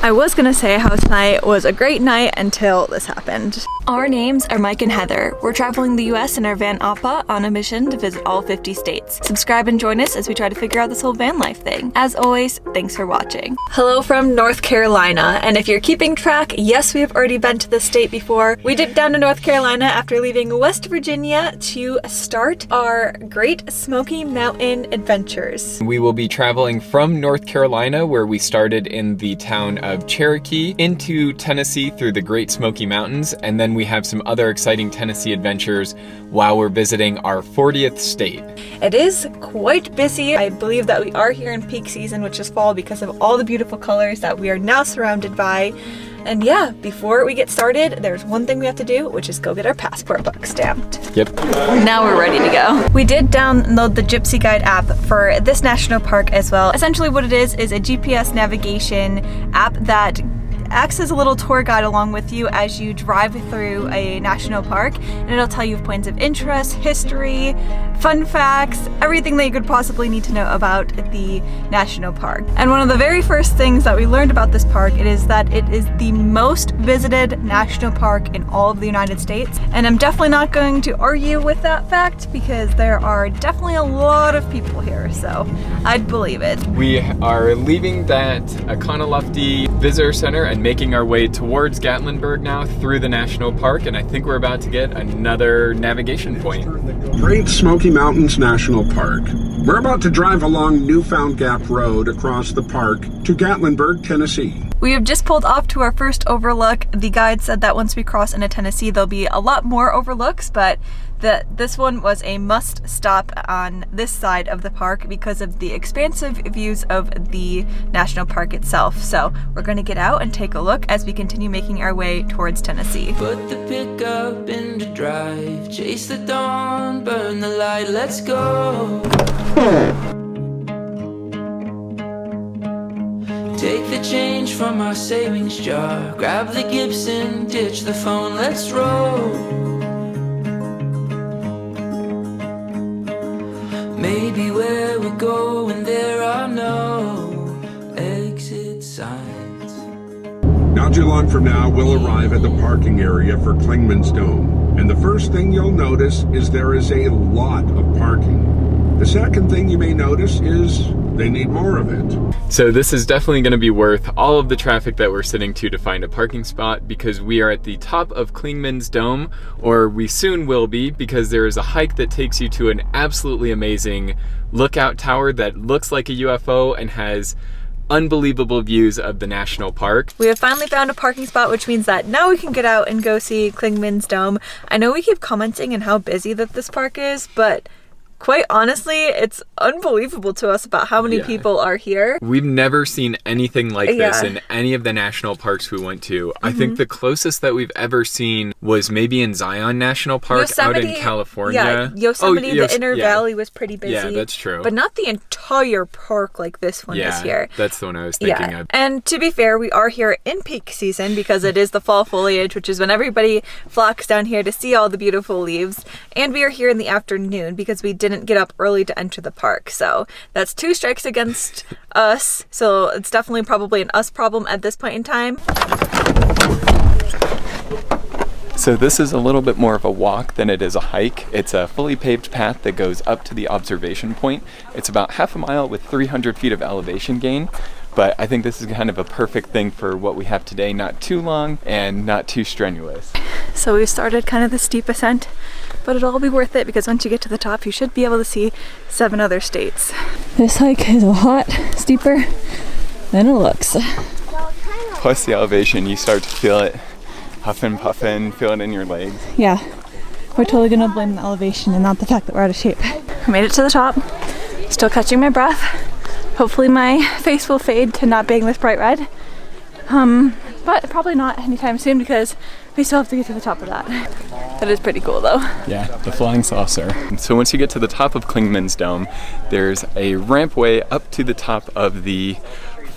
I was gonna say how tonight was a great night until this happened. Our names are Mike and Heather. We're traveling the US in our van Appa on a mission to visit all 50 states. Subscribe and join us as we try to figure out this whole van life thing. As always, thanks for watching. Hello from North Carolina, and if you're keeping track, yes, we have already been to this state before. We dipped down to North Carolina after leaving West Virginia to start our Great Smoky Mountain adventures. We will be traveling from North Carolina, where we started in the town of Cherokee, into Tennessee through the Great Smoky Mountains, and then we have some other exciting Tennessee adventures while we're visiting our 40th state. It is quite busy. I believe that we are here in peak season, which is fall, because of all the beautiful colors that we are now surrounded by. And yeah, before we get started, there's one thing we have to do, which is go get our passport book stamped. Yep. Now we're ready to go. We did download the Gypsy Guide app for this national park as well. Essentially what it is a GPS navigation app that acts as a little tour guide along with you as you drive through a national park, and it'll tell you points of interest, history, fun facts, everything that you could possibly need to know about the national park. And one of the very first things that we learned about this park is that it is the most visited national park in all of the United States. And I'm definitely not going to argue with that fact, because there are definitely a lot of people here, so I'd believe it. We are leaving that Econolofty Visitor Center and making our way towards Gatlinburg now through the national park, and I think we're about to get another navigation point. Great Smoky Mountains National Park. We're about to drive along Newfound Gap Road across the park to Gatlinburg, Tennessee. We have just pulled off to our first overlook. The guide said that once we cross into Tennessee, there'll be a lot more overlooks, but this one was a must stop on this side of the park because of the expansive views of the national park itself. So we're going to get out and take a look as we continue making our way towards Tennessee. Put the pickup into drive, chase the dawn, burn the light, let's go. Take the change from our savings jar, grab the Gibson, ditch the phone, let's roll. Maybe where we're going there are no exit signs. Not too long from now, we'll arrive at the parking area for Clingman's Dome. And the first thing you'll notice is there is a lot of parking. The second thing you may notice is they need more of it. So this is definitely going to be worth all of the traffic that we're sitting to find a parking spot, because we are at the top of Clingman's Dome, or we soon will be, because there is a hike that takes you to an absolutely amazing lookout tower that looks like a UFO and has unbelievable views of the national park. We have finally found a parking spot, which means that now we can get out and go see Clingman's Dome. I know we keep commenting on how busy that this park is, but quite honestly, it's unbelievable to us about how many people are here. We've never seen anything like this in any of the national parks we went to. I think the closest that we've ever seen was maybe in Zion National Park out in California. Yeah, Yosemite, the inner valley was pretty busy. Yeah, that's true. But not the entire park like this one is here. That's the one I was thinking of. And to be fair, we are here in peak season because it is the fall foliage, which is when everybody flocks down here to see all the beautiful leaves. And we are here in the afternoon because we didn't get up early to enter the park. So that's 2 strikes against us. So it's definitely probably an us problem at this point in time. So this is a little bit more of a walk than it is a hike. It's a fully paved path that goes up to the observation point. It's about half a mile with 300 feet of elevation gain. But I think this is kind of a perfect thing for what we have today. Not too long and not too strenuous. So we've started kind of the steep ascent, but it'll all be worth it because once you get to the top, you should be able to see 7 other states. This hike is a lot steeper than it looks. Plus the elevation, you start to feel it huffing, puffing, feel it in your legs. Yeah, we're totally gonna blame the elevation and not the fact that we're out of shape. I made it to the top, still catching my breath. Hopefully my face will fade to not being this bright red. But probably not anytime soon because we still have to get to the top of that. That is pretty cool though. Yeah, the flying saucer. So once you get to the top of Clingman's Dome, there's a rampway up to the top of the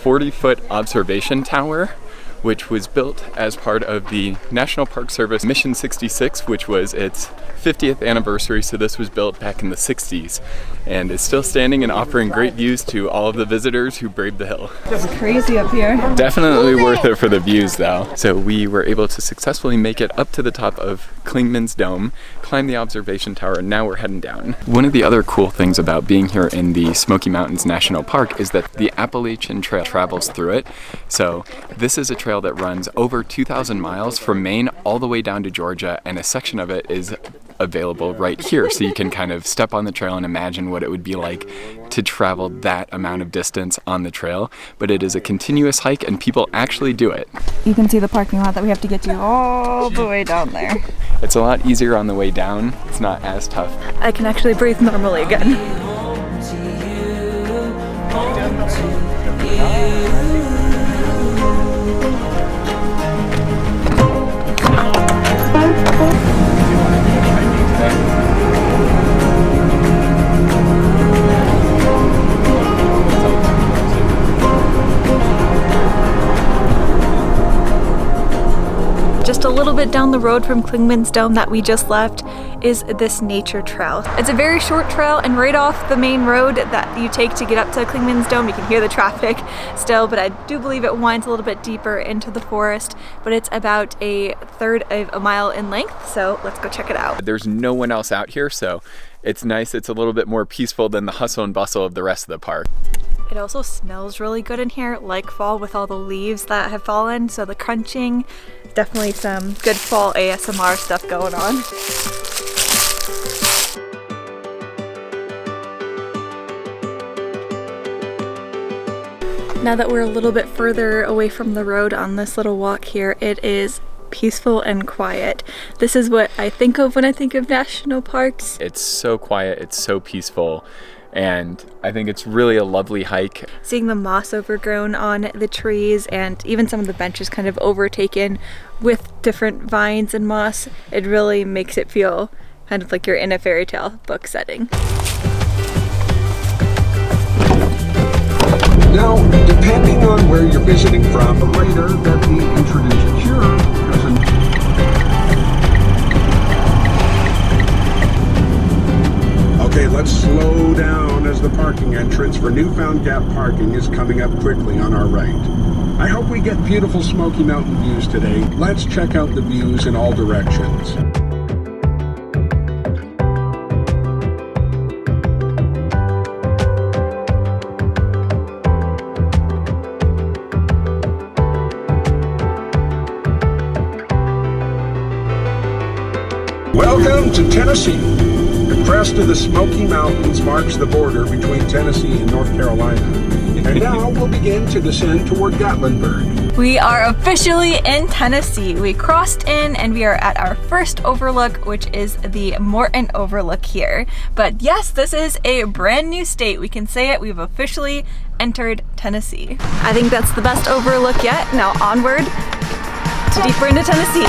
40-foot observation tower, which was built as part of the National Park Service Mission 66, which was its 50th anniversary. So this was built back in the 60s and is still standing and offering great views to all of the visitors who braved the hill. It's crazy up here. Definitely worth it for the views though. So we were able to successfully make it up to the top of Clingman's Dome, climb the observation tower, and now we're heading down. One of the other cool things about being here in the Smoky Mountains National Park is that the Appalachian Trail travels through it. So this is a trail that runs over 2,000 miles from Maine all the way down to Georgia, and a section of it is available right here, so you can kind of step on the trail and imagine what it would be like to travel that amount of distance on the trail. But it is a continuous hike and people actually do it. You can see the parking lot that we have to get to all the way down there. It's a lot easier on the way down. It's not as tough. I can actually breathe normally again. Just a little bit down the road from Clingman's Dome that we just left is this nature trail. It's a very short trail, and right off the main road that you take to get up to Clingman's Dome, you can hear the traffic still, but I do believe it winds a little bit deeper into the forest, but it's about a third of a mile in length, so let's go check it out. There's no one else out here, so it's nice. It's a little bit more peaceful than the hustle and bustle of the rest of the park. It also smells really good in here, like fall with all the leaves that have fallen, so the crunching, definitely some good fall ASMR stuff going on. Now that we're a little bit further away from the road on this little walk here, it is peaceful and quiet. This is what I think of when I think of national parks. It's so quiet, it's so peaceful, and I think it's really a lovely hike. Seeing the moss overgrown on the trees and even some of the benches kind of overtaken with different vines and moss, it really makes it feel kind of like you're in a fairy tale book setting. Now, depending on where you're visiting from, the writer that we introduced here doesn't. Okay, let's slow down as the parking entrance for Newfound Gap parking is coming up quickly on our right. I hope we get beautiful Smoky Mountain views today. Let's check out the views in all directions. Welcome to Tennessee. The crest of the Smoky Mountains marks the border between Tennessee and North Carolina. And now we'll begin to descend toward Gatlinburg. We are officially in Tennessee. We crossed in and we are at our first overlook, which is the Morton Overlook here. But yes, this is a brand new state. We can say it, we've officially entered Tennessee. I think that's the best overlook yet. Now onward to deeper into Tennessee.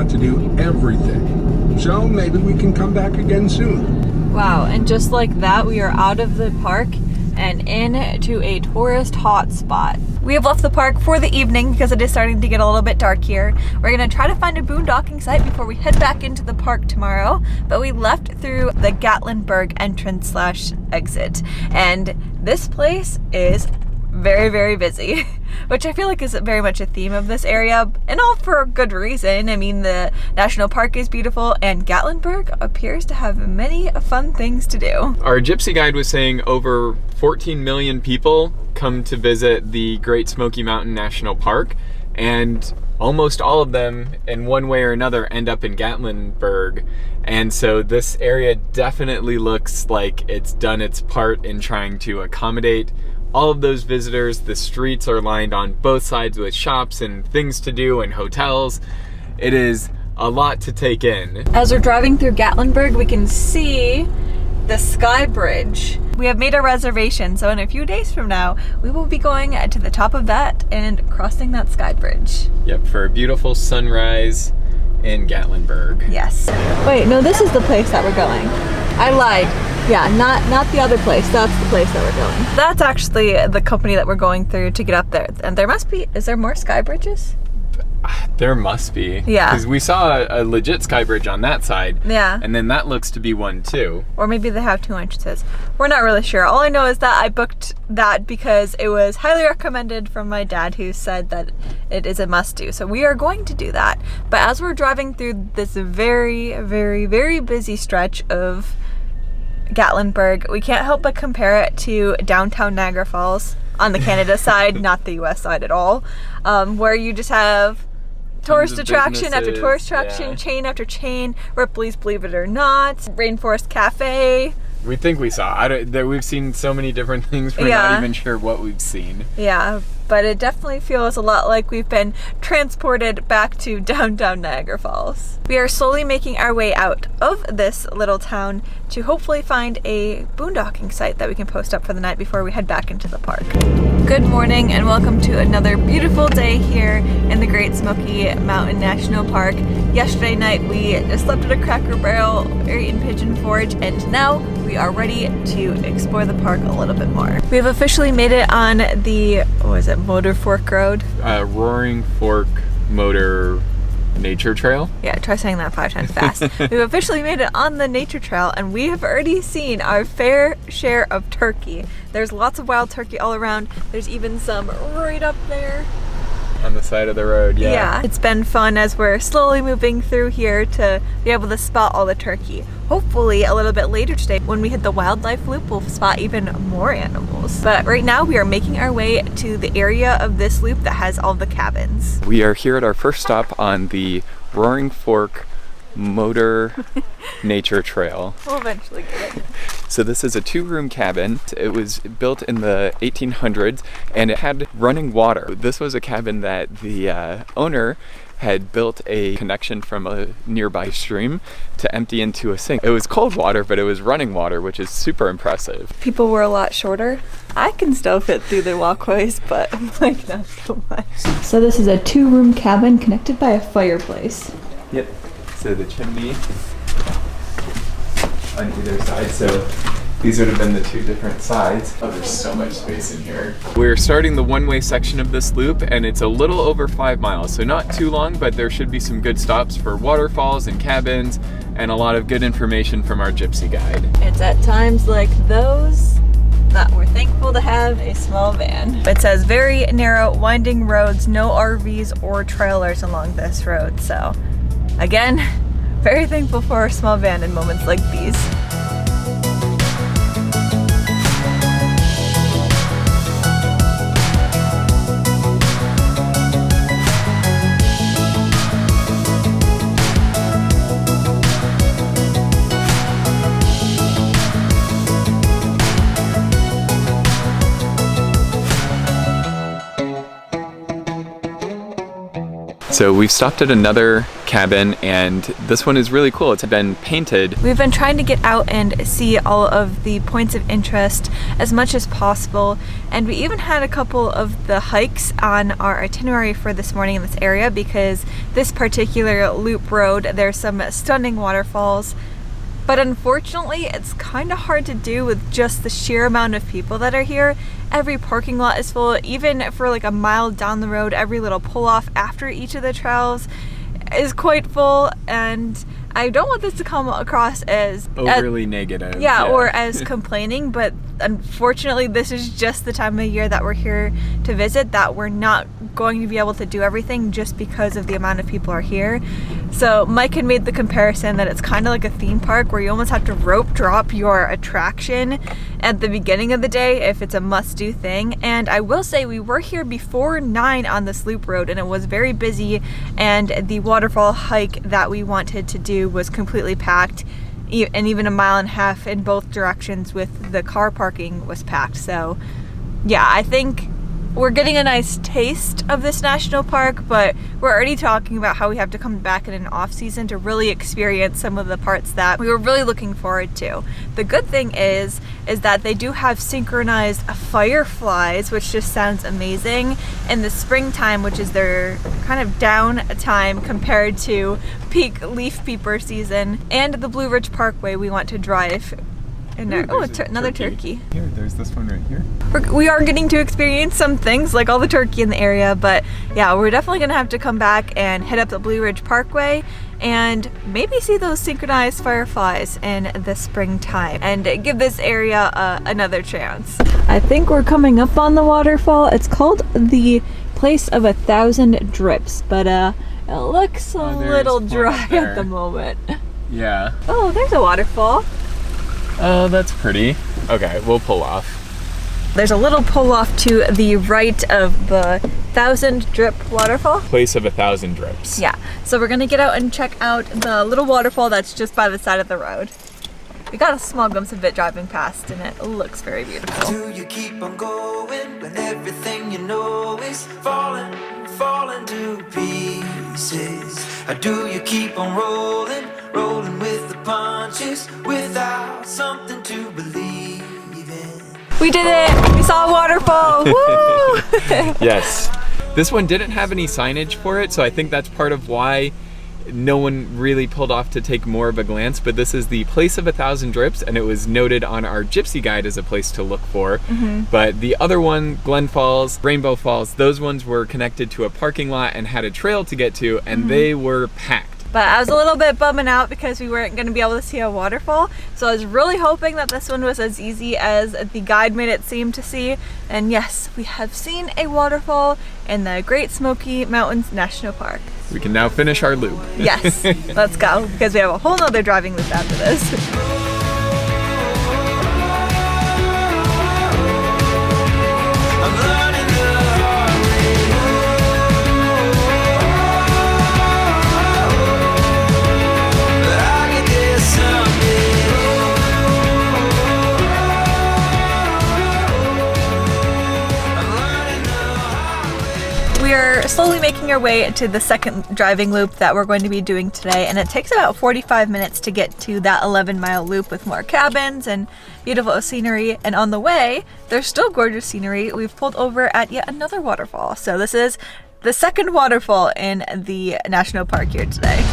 To do everything. So maybe we can come back again soon. Wow, and just like that, we are out of the park and into a tourist hotspot. We have left the park for the evening because it is starting to get a little bit dark here. We're gonna try to find a boondocking site before we head back into the park tomorrow, but we left through the Gatlinburg entrance/exit, and this place is very, very busy, which I feel like is very much a theme of this area, and all for good reason. I mean, the national park is beautiful, and Gatlinburg appears to have many fun things to do. Our gypsy guide was saying over 14 million people come to visit the Great Smoky Mountain National Park, and almost all of them in one way or another end up in Gatlinburg. And so this area definitely looks like it's done its part in trying to accommodate all of those visitors. The streets are lined on both sides with shops and things to do and hotels. It is a lot to take in. As we're driving through Gatlinburg, we can see the Sky Bridge. We have made a reservation, so in a few days from now, we will be going to the top of that and crossing that Sky Bridge. Yep, for a beautiful sunrise in Gatlinburg. Yes. Wait, no, this is the place that we're going. I lied. Yeah, not the other place. That's the place that we're going. That's actually the company that we're going through to get up there. And there must be, is there more Sky Bridges? There must be. Yeah. Because we saw a legit sky bridge on that side. Yeah. And then that looks to be one too. Or maybe they have two entrances. We're not really sure. All I know is that I booked that because it was highly recommended from my dad, who said that it is a must-do. So we are going to do that. But as we're driving through this very, very, very busy stretch of Gatlinburg, we can't help but compare it to downtown Niagara Falls on the Canada side, not the US side at all, where you just have tourist attraction after tourist attraction, yeah. Chain after chain, Ripley's Believe It or Not, Rainforest Cafe. We think we saw. We've seen so many different things, we're not even sure what we've seen. Yeah, but it definitely feels a lot like we've been transported back to downtown Niagara Falls. We are slowly making our way out of this little town to hopefully find a boondocking site that we can post up for the night before we head back into the park. Good morning and welcome to another beautiful day here in the Great Smoky Mountain National Park. Yesterday night we just slept at a Cracker Barrel, eaten pigeon forage, and now we are ready to explore the park a little bit more. We have officially made it on the, what is it, Motor Fork Road? Roaring Fork Motor Nature Trail? Yeah, try saying that 5 times fast. We've officially made it on the nature trail, and we have already seen our fair share of turkey. There's lots of wild turkey all around. There's even some right up there. On the side of the road, yeah. Yeah, it's been fun as we're slowly moving through here to be able to spot all the turkey. Hopefully a little bit later today, when we hit the wildlife loop, we'll spot even more animals. But right now we are making our way to the area of this loop that has all the cabins. We are here at our first stop on the Roaring Fork Motor Nature Trail. We'll eventually get it. So this is a 2-room cabin. It was built in the 1800s and it had running water. This was a cabin that the owner had built a connection from a nearby stream to empty into a sink. It was cold water, but it was running water, which is super impressive. People were a lot shorter. I can still fit through the walkways, but like not so much. So this is a 2-room cabin connected by a fireplace. Yep. So the chimney on either side. So these would have been the 2 different sides. Oh, there's so much space in here. We're starting the one-way section of this loop, and it's a little over 5 miles, so not too long, but there should be some good stops for waterfalls and cabins, and a lot of good information from our gypsy guide. It's at times like those that we're thankful to have a small van. It says very narrow, winding roads, no RVs or trailers along this road, so again, very thankful for our small van in moments like these. So we've stopped at another cabin, and this one is really cool. It's been painted. We've been trying to get out and see all of the points of interest as much as possible, and we even had a couple of the hikes on our itinerary for this morning in this area, because this particular loop road, there's some stunning waterfalls, but unfortunately it's kind of hard to do with just the sheer amount of people that are here. Every parking lot is full. Even for like a mile down the road, every little pull off after each of the trails is quite full, and I don't want this to come across as overly negative. Yeah, or as complaining, but unfortunately this is just the time of year that we're here to visit, that we're not going to be able to do everything just because of the amount of people are here. So Mike had made the comparison that it's kind of like a theme park where you almost have to rope drop your attraction at the beginning of the day if it's a must-do thing. And I will say we were here before 9 on this loop road and it was very busy, and the waterfall hike that we wanted to do was completely packed, and even a mile and a half in both directions with the car parking was packed. So yeah, I think we're getting a nice taste of this national park, but we're already talking about how we have to come back in an off season to really experience some of the parts that we were really looking forward to. The good thing is that they do have synchronized fireflies, which just sounds amazing, in the springtime, which is their kind of down time compared to peak leaf peeper season. And the Blue Ridge Parkway we want to drive. And another turkey. Here, there's this one right here. We are getting to experience some things like all the turkey in the area, but yeah, we're definitely gonna have to come back and hit up the Blue Ridge Parkway and maybe see those synchronized fireflies in the springtime and give this area another chance. I think we're coming up on the waterfall. It's called the Place of 1,000 Drips, but it looks a little dry at the moment. Yeah. Oh, there's a waterfall. Oh, that's pretty. Okay, we'll pull off. There's a little pull off to the right of the 1,000 Drip waterfall. Place of 1,000 Drips. Yeah, so we're gonna get out and check out the little waterfall that's just by the side of the road. We got a small glimpse of it driving past and it looks very beautiful. Do you keep on going when everything you know is falling to pieces? Or do you keep on rolling with the punches without something to believe in? We did it! We saw a waterfall! Woo! Yes. This one didn't have any signage for it, so I think that's part of why no one really pulled off to take more of a glance, but this is the Place of 1,000 Drips, and it was noted on our Gypsy Guide as a place to look for. But the other one, Glen Falls, Rainbow Falls, those ones were connected to a parking lot and had a trail to get to, and they were packed. But I was a little bit bumming out because we weren't going to be able to see a waterfall. So I was really hoping that this one was as easy as the guide made it seem to see. And yes, we have seen a waterfall in the Great Smoky Mountains National Park. We can now finish our loop. Yes, let's go, because we have a whole nother driving loop after this. We are slowly making our way to the second driving loop that we're going to be doing today, and it takes about 45 minutes to get to that 11-mile loop with more cabins and beautiful scenery. And on the way, there's still gorgeous scenery. We've pulled over at yet another waterfall. So this is the second waterfall in the national park here today.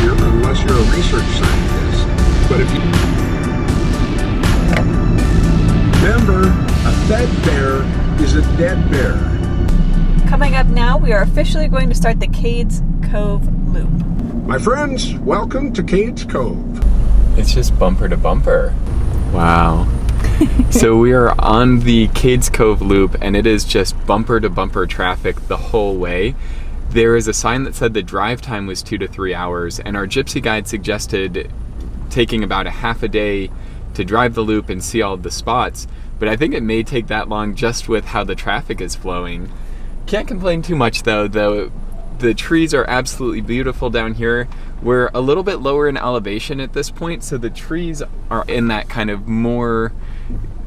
Unless you're a research scientist. But if you remember, a fed bear is a dead bear. Coming up now, we are officially going to start the Cades Cove loop. My friends, welcome to Cades Cove. It's just bumper to bumper. Wow. So we are on the Cades Cove loop, and it is just bumper to bumper traffic the whole way. There is a sign that said the drive time was 2 to 3 hours, and our Gypsy Guide suggested taking about a half a day to drive the loop and see all of the spots, but I think it may take that long just with how the traffic is flowing. Can't complain too much though. The trees are absolutely beautiful down here. We're a little bit lower in elevation at this point, so the trees are in that kind of more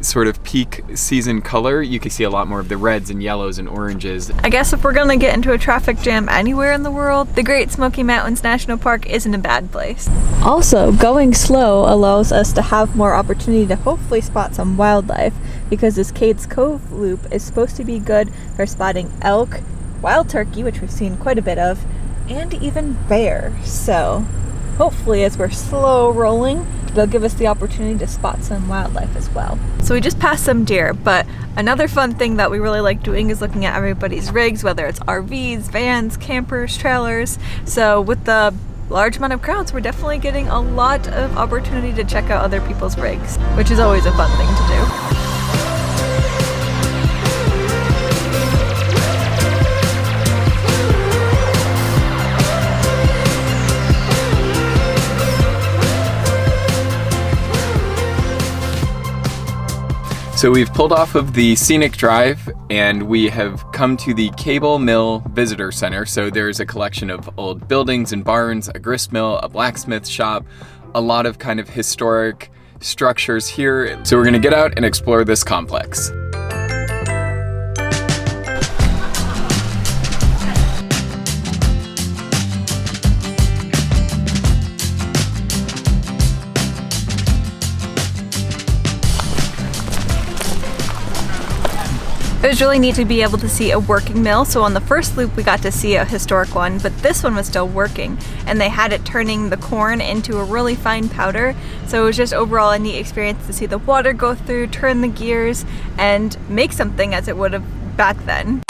sort of peak season color. You can see a lot more of the reds and yellows and oranges. I guess if we're gonna get into a traffic jam anywhere in the world, the Great Smoky Mountains National Park isn't a bad place. Also, going slow allows us to have more opportunity to hopefully spot some wildlife, because this Cades Cove loop is supposed to be good for spotting elk, wild turkey, which we've seen quite a bit of, and even bear. So hopefully as we're slow rolling, they'll give us the opportunity to spot some wildlife as well. So we just passed some deer, but another fun thing that we really like doing is looking at everybody's rigs, whether it's RVs, vans, campers, trailers. So with the large amount of crowds, we're definitely getting a lot of opportunity to check out other people's rigs, which is always a fun thing to do. So we've pulled off of the scenic drive and we have come to the Cable Mill Visitor Center. So there's a collection of old buildings and barns, a grist mill, a blacksmith shop, a lot of kind of historic structures here. So we're gonna get out and explore this complex. It was really neat to be able to see a working mill. So on the first loop we got to see a historic one, but this one was still working and they had it turning the corn into a really fine powder. So it was just overall a neat experience to see the water go through, turn the gears, and make something as it would have back then.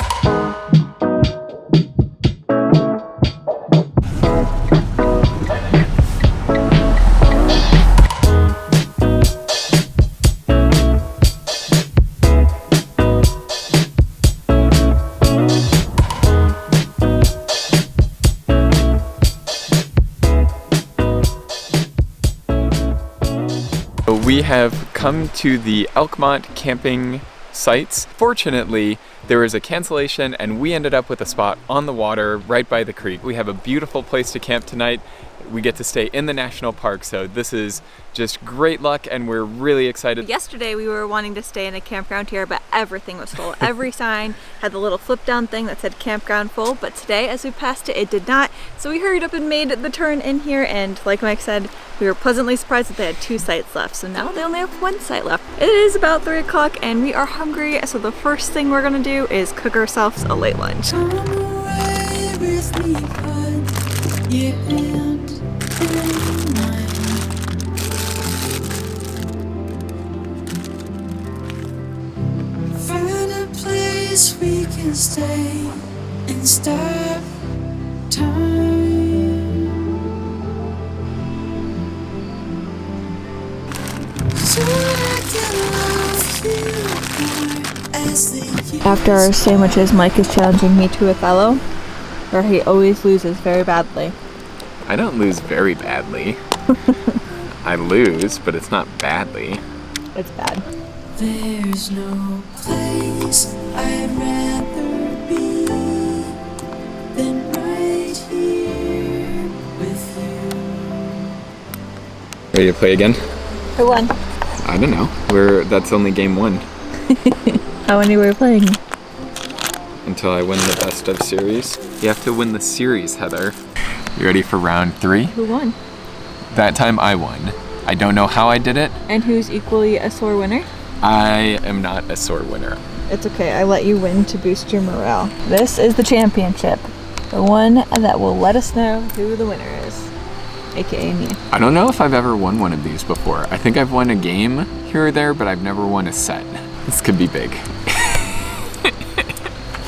We have come to the Elkmont camping sites. Fortunately, there was a cancellation and we ended up with a spot on the water right by the creek. We have a beautiful place to camp tonight. We get to stay in the national park, so this is just great luck and we're really excited. Yesterday we were wanting to stay in a campground here, but everything was full. Every sign had the little flip down thing that said campground full, but today as we passed it, it did not. So we hurried up and made the turn in here, and like Mike said, we were pleasantly surprised that they had 2 sites left. So now they only have 1 site left. It is about 3 o'clock and we are hungry, so the first thing we're gonna do is cook ourselves a late lunch. We can stay and stop time. So I can love you as the After our sandwiches, Mike is challenging me to Othello, where he always loses very badly. I don't lose very badly. I lose, but it's not badly. It's bad. There's no place I'd rather be than right here with you. Ready to play again? Who won? I don't know. That's only game 1. How many were we playing? Until I win the best of series. You have to win the series, Heather. You ready for round 3? Who won? That time I won. I don't know how I did it. And who's equally a sore winner? I am not a sore winner. It's okay, I let you win to boost your morale. This is the championship. The one that will let us know who the winner is. AKA me. I don't know if I've ever won one of these before. I think I've won a game here or there, but I've never won a set. This could be big.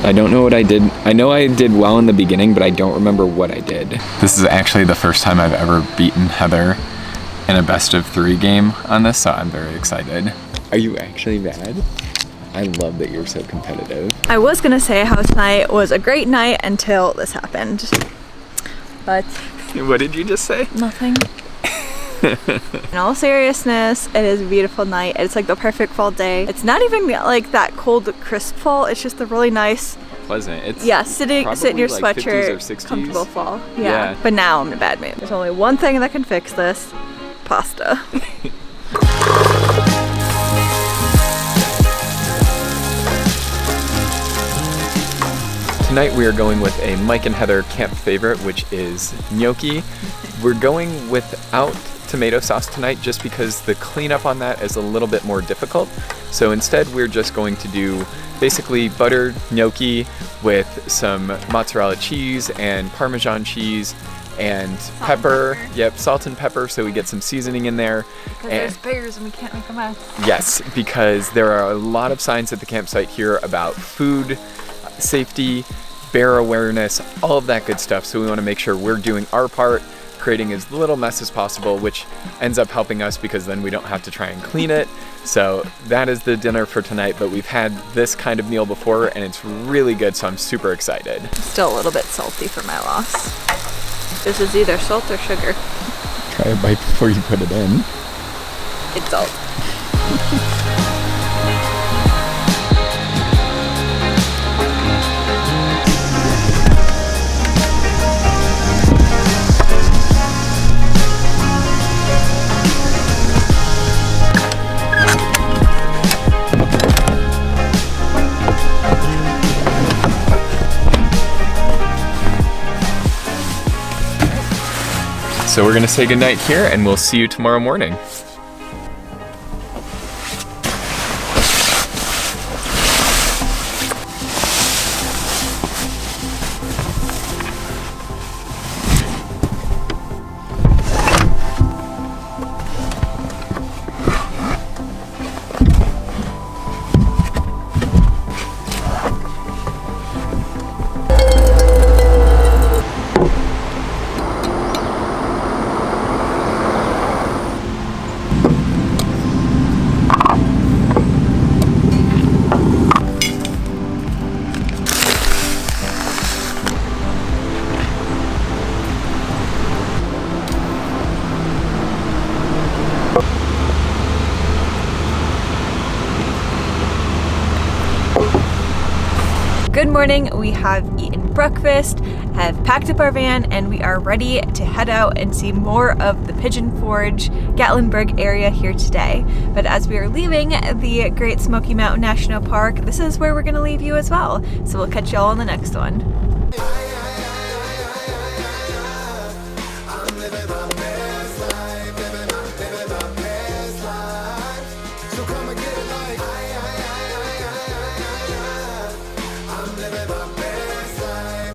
I don't know what I did. I know I did well in the beginning, but I don't remember what I did. This is actually the first time I've ever beaten Heather in a best of 3 game on this, so I'm very excited. Are you actually mad? I love that you're so competitive. I was gonna say how tonight was a great night until this happened. But What did you just say? nothing. In all seriousness, it is a beautiful night. It's like the perfect fall day. It's not even like that cold, crisp fall. It's just a really nice, Pleasant. It's sit in your like 50s or sweatshirt, 60s. comfortable fall. Yeah. But now I'm in a bad mood. There's only one thing that can fix this: pasta. Tonight we are going with a Mike and Heather camp favorite, which is gnocchi. We're going without tomato sauce tonight just because the cleanup on that is a little bit more difficult. So instead we're just going to do basically buttered gnocchi with some mozzarella cheese and Parmesan cheese and pepper. Yep, salt and pepper, so we get some seasoning in there. Because there's bears and we can't make a mess. Yes, because there are a lot of signs at the campsite here about food safety, bear awareness, all of that good stuff. So we want to make sure we're doing our part, creating as little mess as possible, which ends up helping us because then we don't have to try and clean it. So that is the dinner for tonight, but we've had this kind of meal before and it's really good, so I'm super excited. Still a little bit salty for my loss. This is either salt or sugar. Try a bite before you put it in. It's salt. So we're gonna say goodnight here and we'll see you tomorrow morning. Good morning, we have eaten breakfast, have packed up our van, and we are ready to head out and see more of the Pigeon Forge, Gatlinburg area here today. But as we are leaving the Great Smoky Mountain National Park, this is where we're gonna leave you as well. So we'll catch you all in the next one.